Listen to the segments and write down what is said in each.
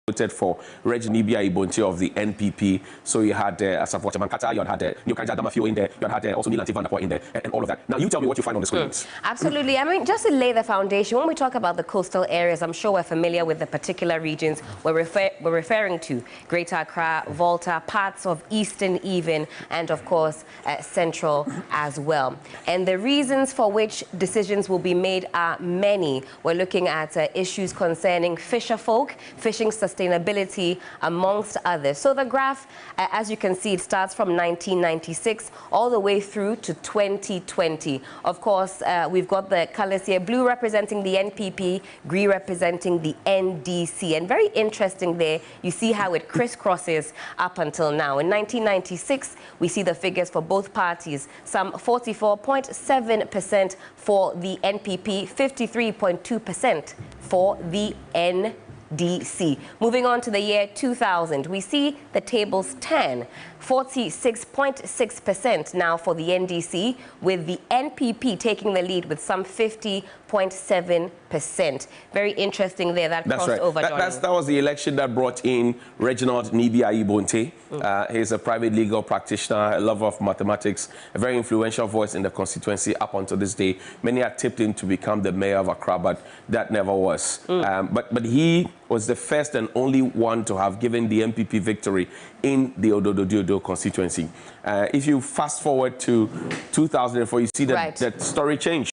voted for Mfantseman of the NPP. So you had Mfantseman, you had Nyokanja Damafio in there, you had also Nilanti Vanderpoort in there, and all of that. Now, you tell me what you find on the screens. Absolutely. I mean, just to lay the foundation, when we talk about the coastal areas, I'm sure we're familiar with the particular regions we're referring to. Greater Accra, Volta, parts of Eastern even, and of course, Central as well. And the reasons for which decisions will be made are many. We're looking at issues concerning fisherfolk, fishing sustainability, amongst others. So the graph, as you can see, it starts from 1996 all the way through to 2020. Of course, we've got the colors here, blue representing the NPP, green representing the NDC. And very interesting there, you see how it crisscrosses up until now. In 1996, we see the figures for both parties, some 44.7% for the NPP, 53.2% for the NDC. Moving on to the year 2000, we see the tables turn. 46.6% now for the NDC, with the NPP taking the lead with some 50.7%. Very interesting there, that crossed over. That was the election that brought in Reginald Nibiayi-Bonte. He's a private legal practitioner, a lover of mathematics, a very influential voice in the constituency up until this day. Many had tipped him to become the mayor of Accra, but that never was. But he was the first and only one to have given the NPP victory in the Odododiodio constituency. If you fast forward to 2004, you see that that story changed.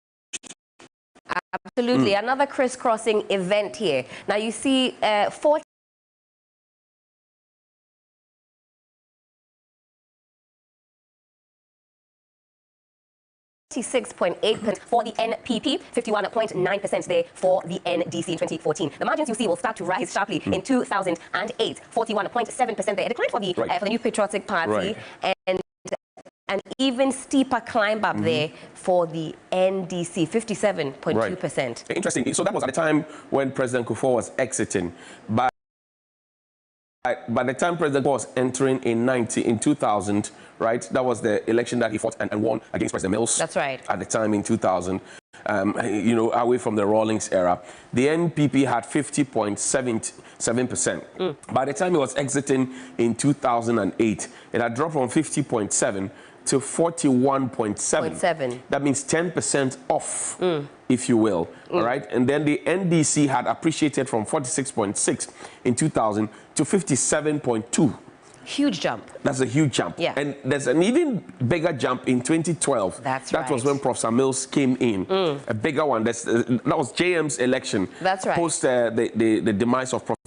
Absolutely. Another crisscrossing event here. Now you see 46.8% for the NPP, 51.9% there for the NDC in 2014. The margins you see will start to rise sharply in 2008, 41.7% there. A decline for the New Patriotic Party, and an even steeper climb up there for the NDC, 57.2%. Interesting. So that was at the time when President Kufuor was exiting. By the time President was entering in 2000, right, that was the election that he fought and won against President Mills. That's right. At the time in 2000, you know, away from the Rawlings era, the NPP had 50.77%. By the time he was exiting in 2008, it had dropped from 50.7 to 41.7. That means 10% off, if you will. All right. And then the NDC had appreciated from 46.6 in 2000 to 57.2. Huge jump. That's a huge jump. Yeah. And there's an even bigger jump in 2012. That was when Professor Mills came in. A bigger one. That was JM's election. That's right. Post the demise of Professor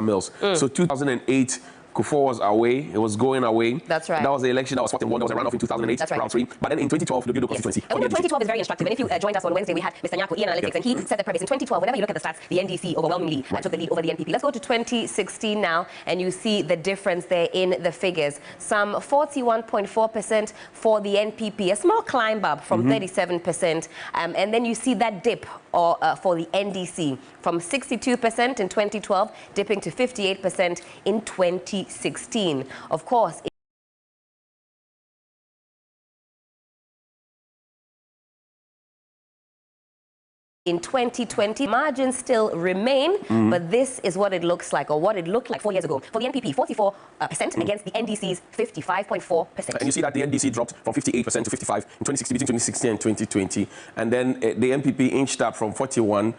Mills. So 2008, Kufuor was away. It was going away. That's right. That was the election that was fought in one. That was a runoff in 2008, That's right. round 3. But then in 2012, the Odododiodio constituency. And 2012 is very instructive. And if you joined us on Wednesday, we had Mr. Nyako, Ian Analytics, and he said the premise. In 2012, whenever you look at the stats, the NDC overwhelmingly took the lead over the NPP. Let's go to 2016 now, and you see the difference there in the figures. Some 41.4% for the NPP, a small climb up from 37%. And then you see that dip for the NDC from 62% in 2012, dipping to 58% in 2016. Of course, in 2020, margins still remain, but this is what it looks like, or what it looked like 4 years ago. For the NPP, 44% against the NDC's 55.4%. And you see that the NDC dropped from 58% to 55 in 2016, between 2016 and 2020. And then the NPP inched up from 41%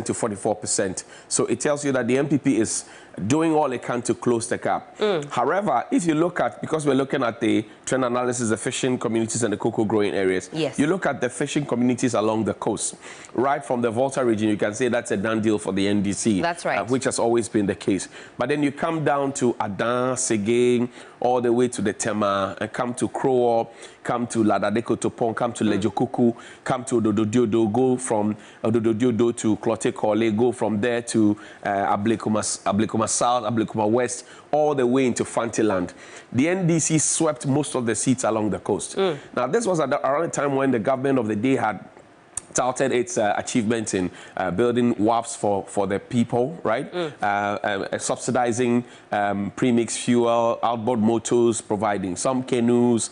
to 44%. So it tells you that the NPP is doing all it can to close the gap. However, if you look at, because we're looking at the trend analysis, the fishing communities and the cocoa growing areas, you look at the fishing communities along the coast, right from the Volta region, you can say that's a done deal for the NDC. That's right. Which has always been the case. But then you come down to Adan, Segeng, all the way to the Tema, and come to Krowo, come to Ladadeko Topon, come to Lejokuku, come to Odododiodio, go from Odododiodio to Klote Kole, go from there to Ablekuma South, Ablekuma West, all the way into Fantiland. The NDC swept most of the seats along the coast. Now, this was around the time when the government of the day had touted its achievements in building WAPs for the people, right? Subsidizing premix fuel, outboard motors, providing some canoes,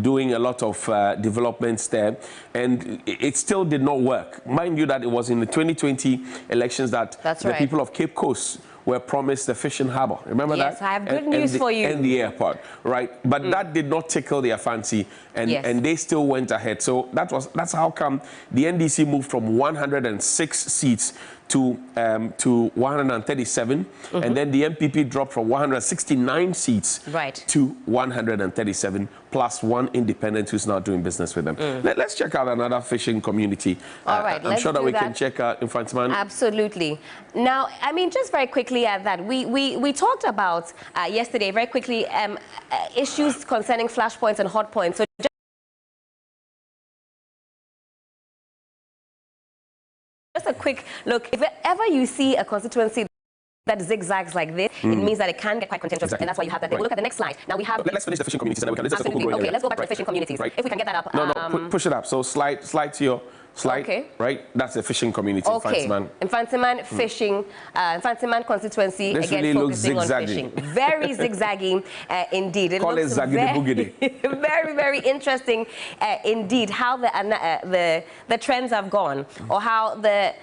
doing a lot of developments there. And it still did not work. Mind you that it was in the 2020 elections that the people of Cape Coast were promised the fishing harbour. Remember that? Yes, I have good news for you. And the airport, right? But that did not tickle their fancy, and they still went ahead. So that's how come the NDC moved from 106 seats to 137, and then the MPP dropped from 169 seats to 137, plus one independent who's now doing business with them. Let's check out another fishing community. All right, I'm sure that we can check out Mfantseman. Absolutely. Now, I mean, just very quickly at that, we talked about yesterday, very quickly, issues concerning flashpoints and hot points. So just a quick look, if ever you see a constituency that zigzags like this, it means that it can get quite contentious, and that's why you have that. We'll look at the next slide. Now we have... Let's finish the fishing communities, and then we can... Absolutely. Okay, let's go back to the fishing communities. If we can get that up. No, push it up. So slide to your... Slide, right? That's the fishing community, Mfantseman. Mfantseman fishing, Mfantseman constituency, this again really focusing on fishing. Very zigzaggy indeed. It Call looks it zaggedy very, very interesting indeed how the trends have gone, or how the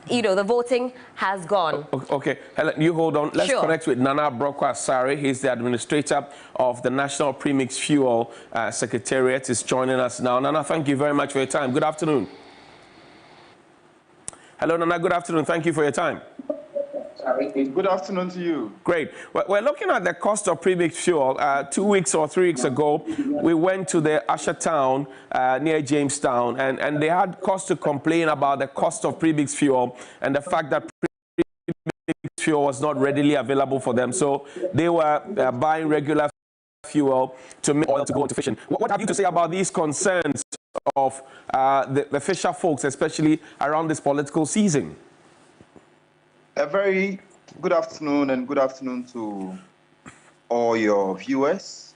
the voting has gone. Okay, Helen, you hold on. Let's connect with Nana Brokwa-Asare. He's the administrator of the National Premix Fuel Secretariat. Is joining us now. Nana, thank you very much for your time. Good afternoon. Hello, Nana. Good afternoon. Thank you for your time. Good afternoon to you. Great. We're looking at the cost of premix fuel. 2 weeks or 3 weeks ago, we went to the Usher town near Jamestown, and they had cause to complain about the cost of premix fuel and the fact that premix fuel was not readily available for them. So they were buying regular fuel to make oil to go into fishing. What have you to say about these concerns of the fisher folks, especially around this political season? A very good afternoon, and good afternoon to all your viewers.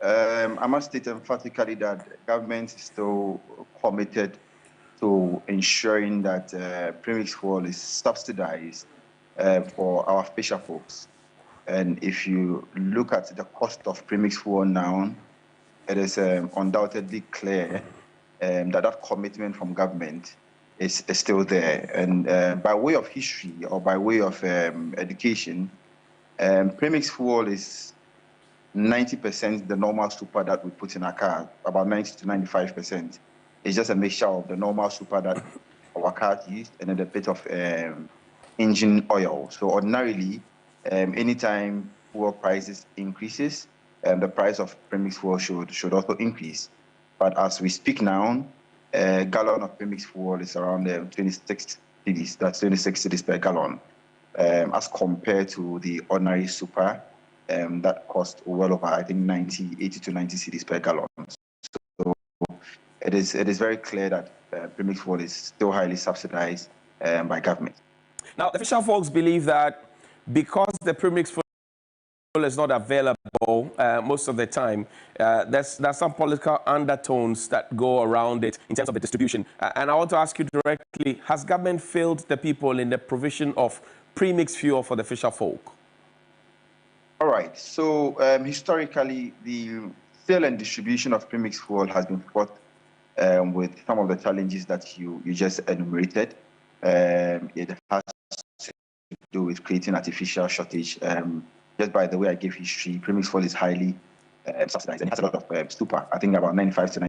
I must state emphatically that the government is still committed to ensuring that premix fuel is subsidized for our fisher folks. And if you look at the cost of premix fuel now, it is undoubtedly clear that commitment from government is still there. And by way of history, or by way of education, premix fuel is 90% the normal super that we put in our car, about 90 to 95%. It's just a mixture of the normal super that our cars use and then a bit of engine oil. So ordinarily, anytime fuel prices increases, the price of premix fuel should also increase. But as we speak now, a gallon of premix fuel is around 26 cedis. That's 26 cedis per gallon, as compared to the ordinary super that cost well over, I think, 80 to 90 cedis per gallon. So it is very clear that premix fuel is still highly subsidized by government. Now, the fisher folks believe that because the premix fuel is not available most of the time, there's some political undertones that go around it in terms of the distribution. And I want to ask you directly, has government failed the people in the provision of premix fuel for the fisher folk? All right. So historically, the sale and distribution of premix fuel has been fought with some of the challenges that you just enumerated. It has to do with creating artificial shortage. Just by the way I gave history, premix fuel is highly subsidized, and it has a lot of super. I think about 95 to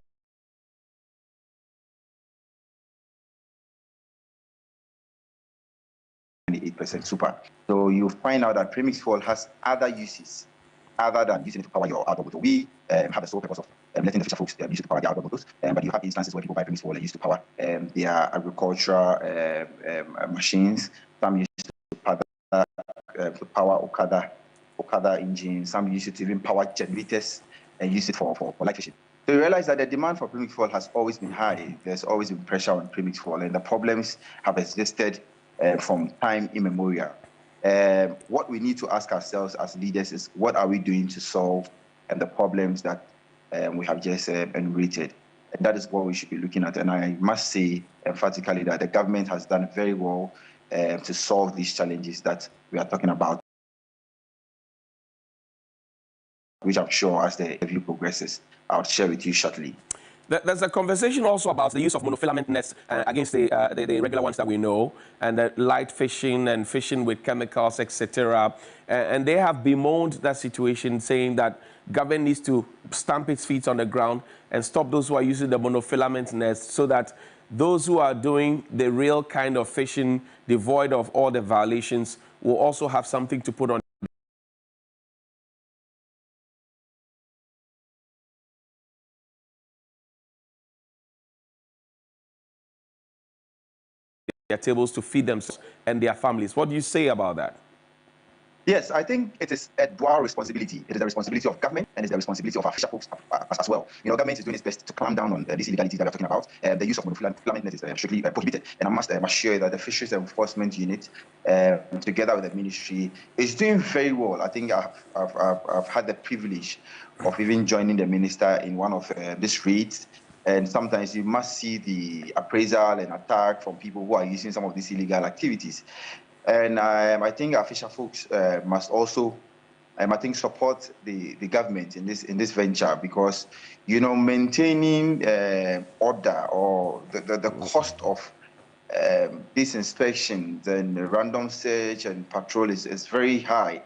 98% super. So you find out that premix fuel has other uses other than using it to power your outboard motor. We have the sole purpose of letting the fisher folks use it to power their outboard motors, but you have instances where people buy premix fuel and use it to power their agricultural machines. Some use it to power Okada engines. Some use it to even power generators and use it for light fishing. So you realize that the demand for premix fuel has always been high. There's always been pressure on premix fuel, and the problems have existed from time immemorial. What we need to ask ourselves as leaders is, what are we doing to solve the problems that we have just enumerated? That is what we should be looking at. And I must say emphatically that the government has done very well to solve these challenges that we are talking about, which I'm sure as the review progresses, I'll share with you shortly. There's a conversation also about the use of monofilament nets against the regular ones that we know, and the light fishing and fishing with chemicals, etc. And they have bemoaned that situation, saying that government needs to stamp its feet on the ground and stop those who are using the monofilament nets, so that those who are doing the real kind of fishing, devoid of all the violations, will also have something to put on their tables to feed themselves and their families. What do you say about that? Yes, I think it is a dual responsibility. It is the responsibility of government and it's the responsibility of our fisher folks as well. You know, government is doing its best to clamp down on these illegalities that we're talking about. The use of monofilament net is strictly prohibited. And I must assure that the Fisheries Enforcement Unit, together with the ministry, is doing very well. I think I've had the privilege of even joining the minister in one of these raids. And sometimes you must see the appraisal and attack from people who are using some of these illegal activities. And I think our fisher folks must also, I think, support the government in this venture, because, you know, maintaining order or the cost of these inspections and random search and patrol is very high.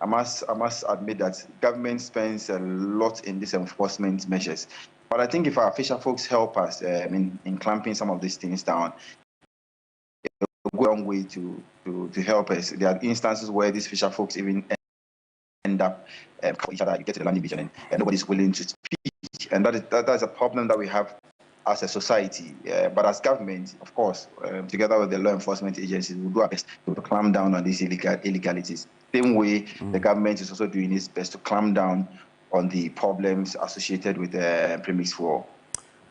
I must admit that government spends a lot in these enforcement measures. But I think if our fisher folks help us in clamping some of these things down, it will go a long way to help us. There are instances where these fisher folks even end up for each other. You get to the landing beach and nobody's willing to speak. And that is a problem that we have as a society. But as government, of course, together with the law enforcement agencies, we'll do our best to clamp down on these illegalities. Same way the government is also doing its best to clamp down on the problems associated with the Premix war.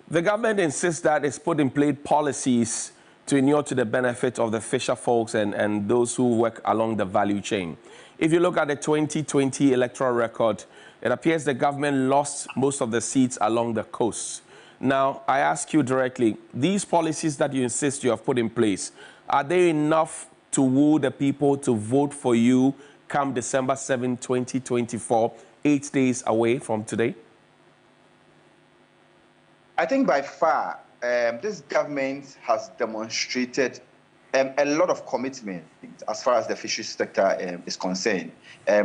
The government insists that it's put in place policies to inure to the benefit of the fisher folks and those who work along the value chain. If you look at the 2020 electoral record, it appears the government lost most of the seats along the coast. Now, I ask you directly, these policies that you insist you have put in place, are they enough to woo the people to vote for you come December 7, 2024, 8 days away from today? I think by far, this government has demonstrated a lot of commitment as far as the fisheries sector is concerned.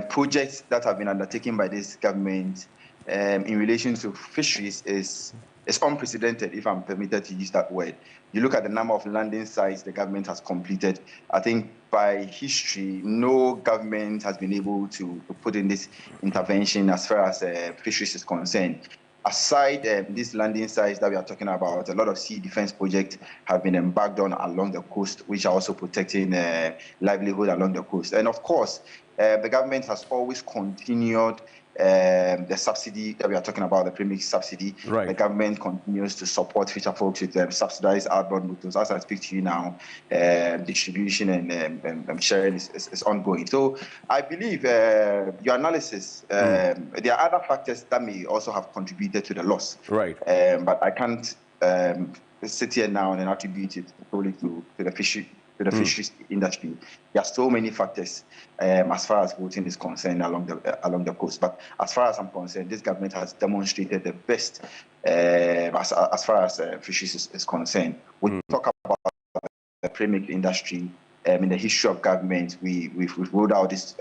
Projects that have been undertaken by this government in relation to fisheries is unprecedented, if I'm permitted to use that word. You look at the number of landing sites the government has completed. I think by history, no government has been able to put in this intervention as far as fisheries is concerned. Aside these landing sites that we are talking about, a lot of sea defense projects have been embarked on along the coast, which are also protecting livelihood along the coast. And of course, the government has always continued the subsidy that we are talking about, the Premix subsidy. Right. The government continues to support fisher folks with subsidized outbound motors. As I speak to you now, distribution and sharing is ongoing. So I believe your analysis, there are other factors that may also have contributed to the loss. Right. But I can't sit here now and attribute it solely to the fisheries industry. There are so many factors as far as voting is concerned along the coast. But as far as I'm concerned, this government has demonstrated the best as far as fisheries is concerned. We talk about the premix industry in the history of government. We've rolled out this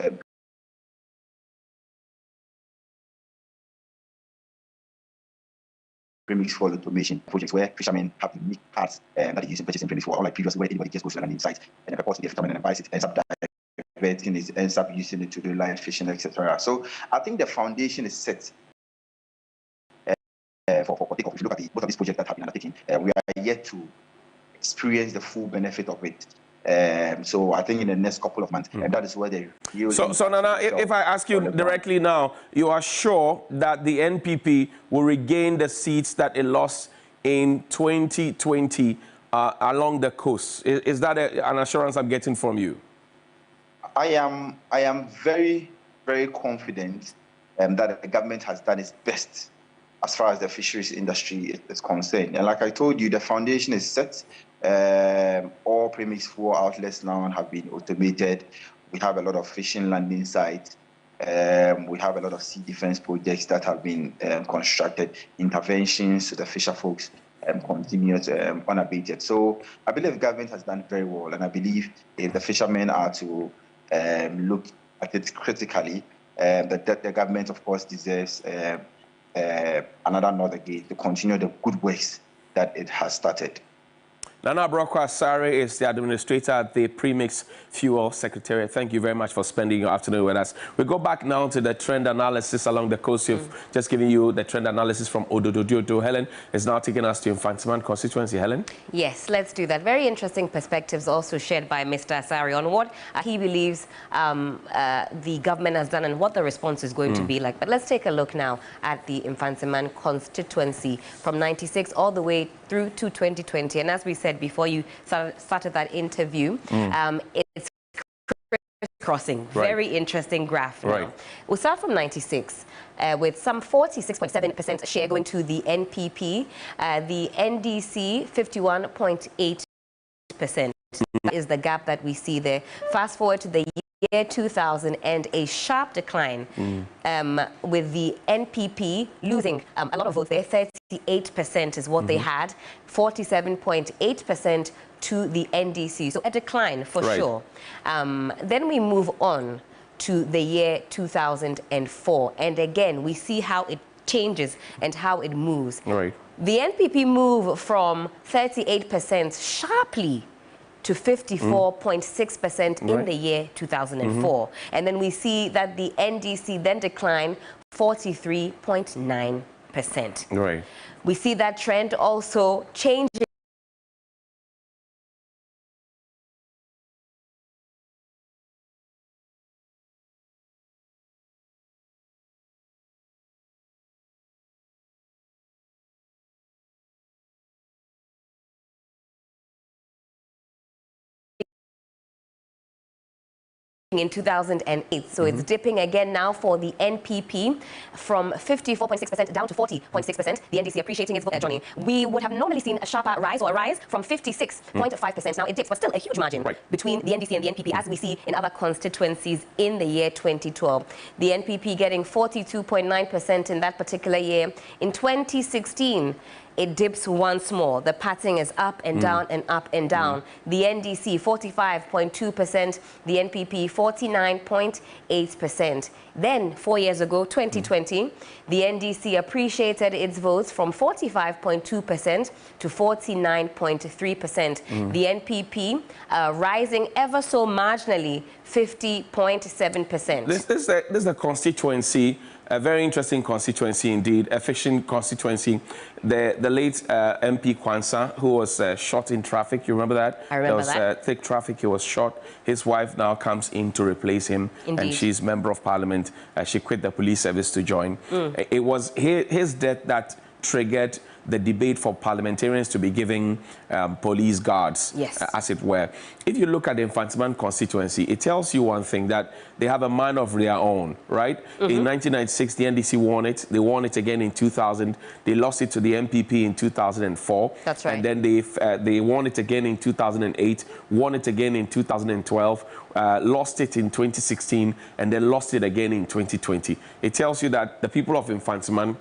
Premix for automation projects where fishermen have unique cards that they use in purchasing Premix for, unlike previously where anybody just goes to a landing site and purports to be a fisherman and buys it, ends up diverting it, ends up using it to do live fishing, etc. So I think the foundation is set for takeoff. If you look at both of these projects that have been undertaken, we are yet to experience the full benefit of it. So I think in the next couple of months, that is where the real... So Nana, if I ask you directly now, you are sure that the NPP will regain the seats that it lost in 2020 along the coast? Is that an assurance I'm getting from you? I am very, very confident that the government has done its best as far as the fisheries industry is concerned. And like I told you, the foundation is set. All Premix fuel outlets now have been automated. We have a lot of fishing landing sites. We have a lot of sea defense projects that have been constructed. Interventions to the fisherfolks continued unabated. So I believe the government has done very well, and I believe if the fishermen are to look at it critically, the government, of course, deserves another nod again to continue the good works that it has started. Nana Brokwa-Asare is the administrator at the Premix Fuel Secretariat. Thank you very much for spending your afternoon with us. We go back now to the trend analysis along the coast. You've just given you the trend analysis from Odododiodio. Helen is now taking us to Mfantseman constituency. Helen? Yes, let's do that. Very interesting perspectives also shared by Mr. Asare on what he believes the government has done and what the response is going to be like. But let's take a look now at the Mfantseman constituency from 96 all the way through to 2020. And as we said before you started that interview, it's crossing. Very interesting graph now. We'll start from 96 with some 46.7% share going to the NPP, the NDC 51.8%. That is the gap that we see there. Fast forward to the year 2000 and a sharp decline with the NPP losing a lot of votes there. 38% is what they had, 47.8% to the NDC. So a decline for sure. Then we move on to the year 2004. And again, we see how it changes and how it moves. The NPP move from 38% sharply to 54.6% in the year 2004. And then we see that the NDC then declined 43.9%. We see that trend also changing in 2008. So it's dipping again now for the NPP from 54.6% down to 40.6%. The NDC appreciating its vote, Johnny. We would have normally seen a sharper rise or a rise from 56.5%. Now it dips, but still a huge margin between the NDC and the NPP, as we see in other constituencies in the year 2012. The NPP getting 42.9% in that particular year. In 2016, it dips once more. The pattern is up and down and up and down. The NDC 45.2%, the NPP 49.8%. Then 4 years ago, 2020, the NDC appreciated its votes from 45.2% to 49.3%. The NPP rising ever so marginally, 50.7%. This is a constituency, a very interesting constituency indeed, a fishing constituency. The late MP Kwanzaa, who was shot in traffic, you remember that? I remember that. There was thick traffic, he was shot. His wife now comes in to replace him, and she's member of parliament. She quit the police service to join. It was his death that triggered the debate for parliamentarians to be giving police guards, as it were. If you look at the Mfantseman constituency, it tells you one thing, that they have a mind of their own, right? In 1996, the NDC won it. They won it again in 2000. They lost it to the NPP in 2004. That's right. And then they won it again in 2008, won it again in 2012, lost it in 2016, and then lost it again in 2020. It tells you that the people of Mfantseman,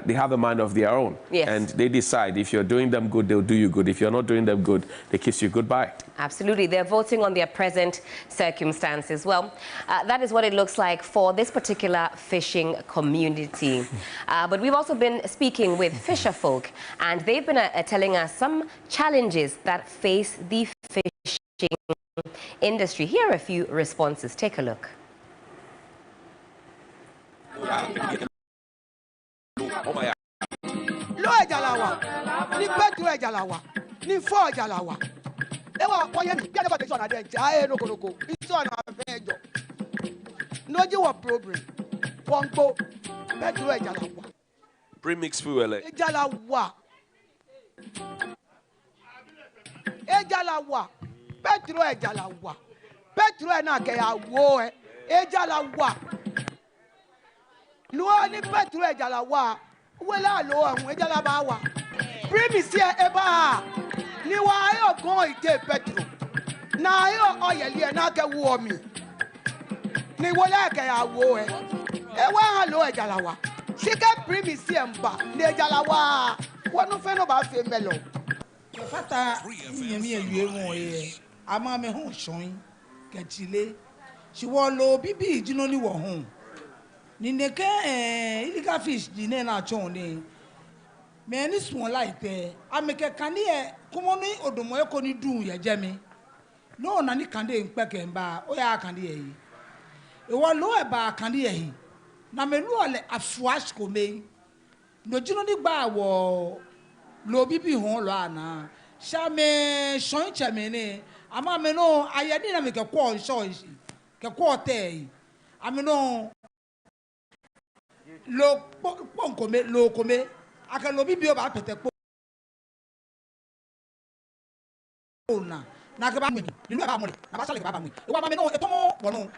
they have a mind of their own. And they decide if you're doing them good, they'll do you good. If you're not doing them good, they kiss you goodbye. Absolutely. They're voting on their present circumstances. Well, that is what it looks like for this particular fishing community. But we've also been speaking with Fisherfolk, and they've been telling us some challenges that face the fishing industry. Here are a few responses. Take a look. Premix fuel. Petro na ke ya wo ejala wa. Lo ni petro ejala wa. Wela lo an ejala ba wa. Premix here eba. Ni wa ayo gon ite petro. Na ayo oyele na ke wo mi. Ni wole ke ya wo e. E wa lo ejala wa. Shika Premix here mba. Ni ejala wa. Wonu fe no ba fe melo. Fata nyemi ewie mo e. Ama me ho shon kachile. She wo lo bibi jino ni wo ho. Ni neke illegal fish di ne na chon ni. Me ni small light ameke kani e kumo ni odomo e ko ni dun ye je mi. No na ni kande npeke mba o ya kande ye yi. E wo lo e ba kande ye yi. Na me lu ole afuash ko me. No jino ni gba wo lo bibi ho lo ana. Sha me shon che me ni ama me no ayedi na me ke ko sho ke ko te. Ami no lo ponkome lo kome aka lo bibi o ba pete po na ke ba mi ni ba mo na ba sale ba mi e wa ba me no e tomo wono.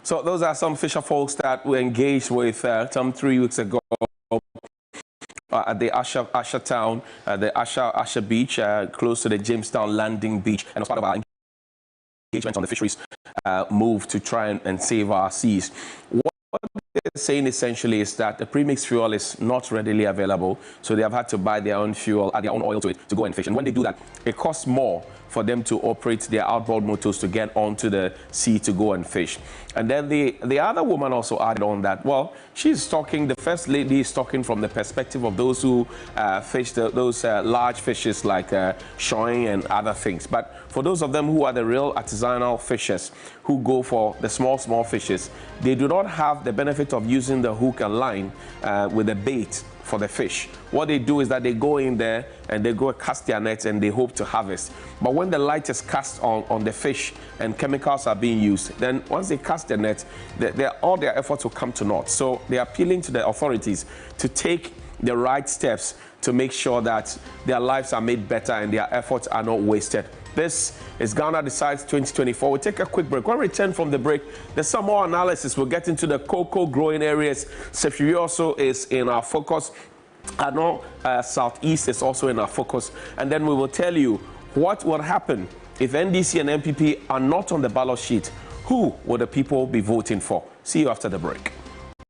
So those are some fisher folks that were engaged with some 3 weeks ago at the Asher town, the Asher beach, close to the Jamestown landing beach, and as part of our engagement on the fisheries move to try and save our seas. What they're saying essentially is that the premix fuel is not readily available, so they have had to buy their own fuel, add their own oil to it to go and fish. And when they do that, it costs more for them to operate their outboard motors to get onto the sea to go and fish. And then the other woman also added on that, well, she's talking, the first lady is talking from the perspective of those who fish those large fishes like shoeing and other things. But for those of them who are the real artisanal fishers who go for the small fishes, they do not have the benefit of using the hook and line with the bait for the fish. What they do is that they go in there and they go cast their nets and they hope to harvest. But when the light is cast on the fish and chemicals are being used, then once they cast the net, all their efforts will come to naught. So they are appealing to the authorities to take the right steps to make sure that their lives are made better and their efforts are not wasted. This is Ghana Decides 2024. We'll take a quick break. When we return from the break, there's some more analysis. We'll get into the cocoa growing areas. Sefiri also is in our focus. I know Southeast is also in our focus. And then we will tell you what will happen if NDC and MPP are not on the ballot sheet. Who will the people be voting for? See you after the break.